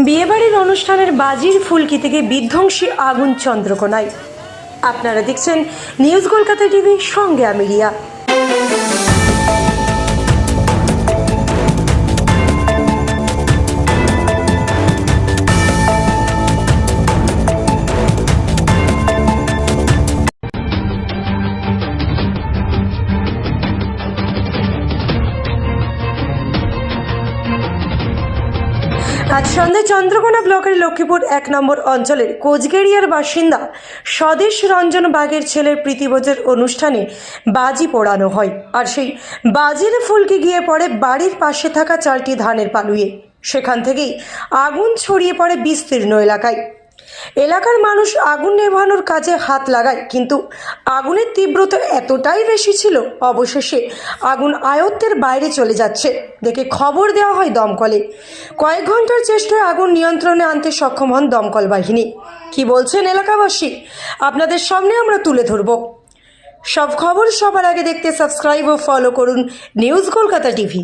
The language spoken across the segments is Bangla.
বিয়েবাড়ির অনুষ্ঠানের বাজির ফুলকি থেকে বিধ্বংসী আগুন চন্দ্রকোনায়। আপনারা দেখছেন নিউজ কলকাতা টিভি, সঙ্গে আমি রিয়া। আজ সন্ধ্যে চন্দ্রকোনা ব্লকের লক্ষ্মীপুর 1 নম্বর অঞ্চলের কোচগেড়িয়ার বাসিন্দা স্বদেশ রঞ্জন বাগের ছেলের প্রীতিভোজের অনুষ্ঠানে বাজি পোড়ানো হয়। আর সেই বাজির ফুলকি গিয়ে পড়ে বাড়ির পাশে থাকা 4টি ধানের পালুয়ে। সেখান থেকেই আগুন ছড়িয়ে পড়ে বিস্তীর্ণ এলাকায়। এলাকার মানুষ আগুন নেভানোর কাজে হাত লাগায়, কিন্তু আগুনের তীব্রতা এতটাই বেশি ছিল, অবশেষে আগুন আয়ত্তের বাইরে চলে যাচ্ছে দেখে খবর দেওয়া হয় দমকলে। কয়েক ঘন্টার চেষ্টায় আগুন নিয়ন্ত্রণে আনতে সক্ষম হন দমকল বাহিনী। কি বলছেন এলাকাবাসী, আপনাদের সামনে আমরা তুলে ধরব। সব খবর সবার আগে দেখতে সাবস্ক্রাইব ও ফলো করুন নিউজ কলকাতা টিভি।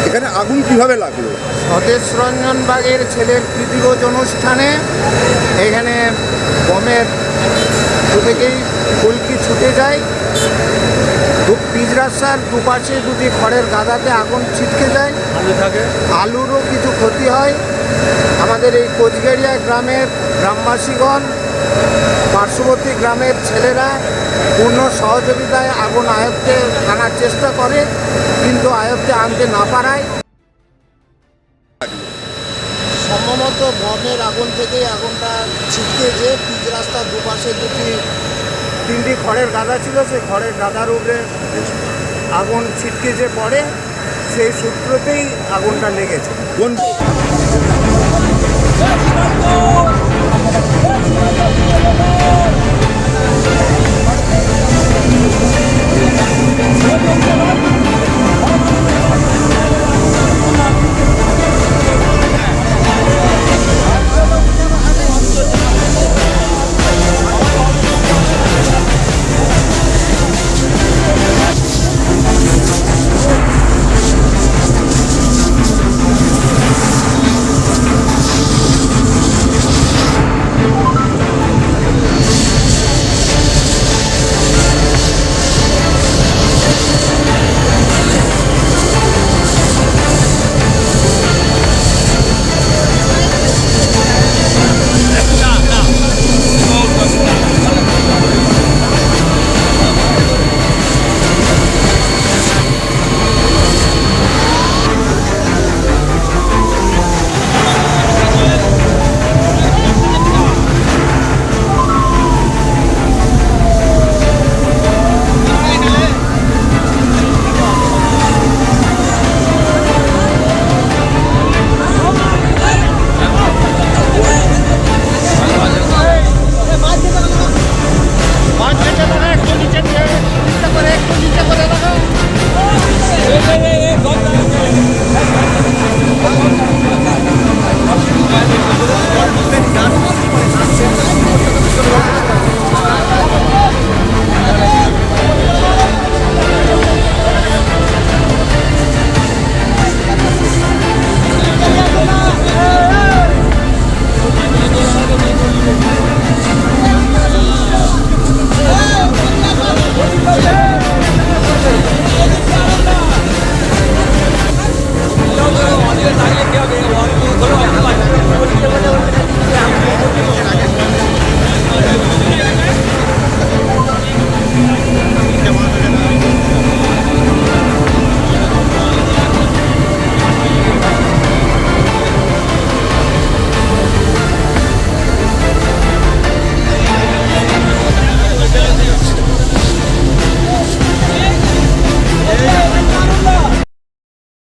এখানে আগুন কিভাবে লাগলো? স্বদেশ রঞ্জন বাগের ছেলের প্রীতিভোজ অনুষ্ঠানে এখানে বমের থেকেই ফুলকি ছুটে যায়। পিচ রাস্তার দুপাশে দুটি খড়ের গাদাতে আগুন ছিটকে যায়, আলুরও কিছু ক্ষতি হয়। আমাদের এই কোচগেড়িয়া গ্রামের গ্রামবাসীগণ, পার্শ্ববর্তী গ্রামের ছেলেরা পূর্ণ সহযোগিতায় আগুন আয়ত্তে আনার চেষ্টা করে, কিন্তু আয়ত্তে আনতে না পারায় সম্ভবত বমের আগুন থেকেই আগুনটা ছিটকে যে পিচ রাস্তার দুপাশে তিনটি খড়ের গাদা ছিল, সেই খড়ের গাদার উপরে আগুন ছিটকে যে পড়ে, সেই সূত্রতেই আগুনটা লেগেছে। কোন